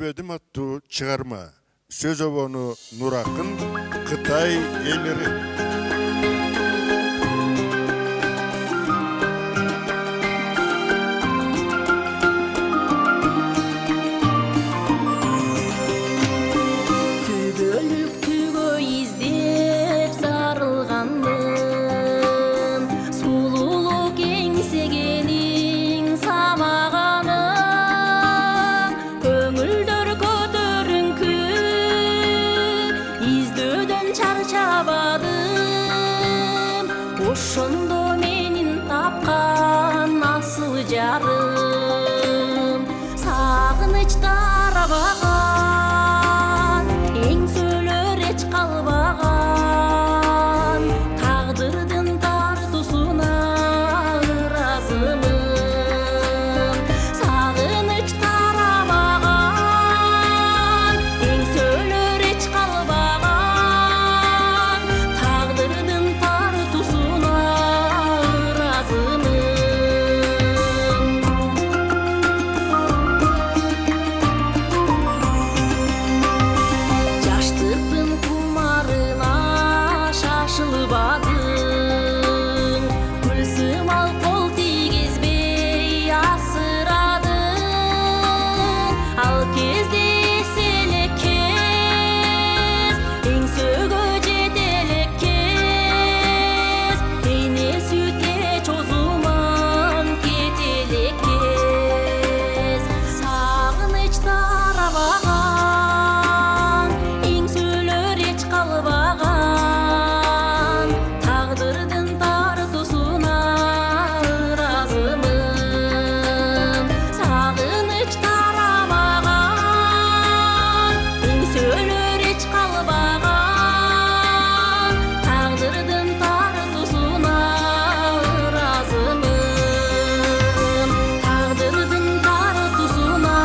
Өнбедім аттуу чыгарма. Сөз обону Нур Акын, Кытай элleri. Ошондо менин тапкан асыл жарым, сагыныч тарабаган, эң сөөлөр эч калбаган, тагдырдын тартуусуна ыраазымын. Сагыныч тарабаган, эң сөөлөр эч калбаган, тагдырдын тартуусуна жаштыктын кумарына шашылбадың, гүлсымал кол тийгизбей асырадың. Ал кезде эсе элеккез, эңсөгө жете элеккез, эне сүтке чозуман кете элеккез. Сагыныч тарабаган, эң сөөлөр эч калбаган, тагдырдын тартуусуна ыраазымын. Сагыныч тарабаган, эң сөөлөр эч калбаган, тагдырдын тартуусуна ыраазымын. Тагдырдын тартуусуна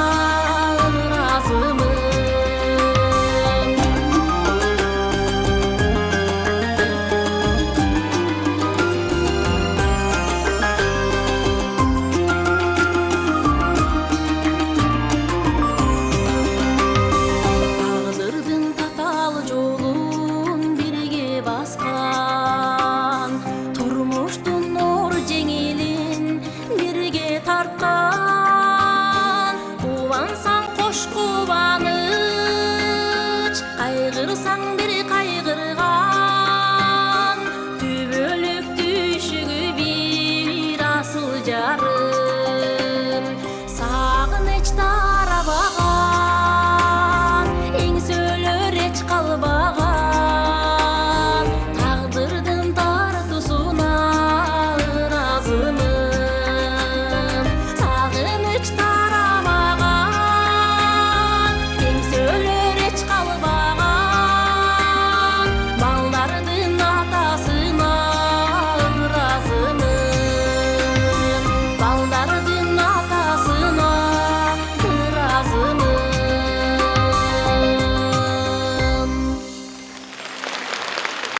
ыраазымын. Тагдырдын татаал жолун бирге баскан, турмуштун оор жеңилин бирге тарткан. Кубансаң кош кубаныч, кайгырсаң бир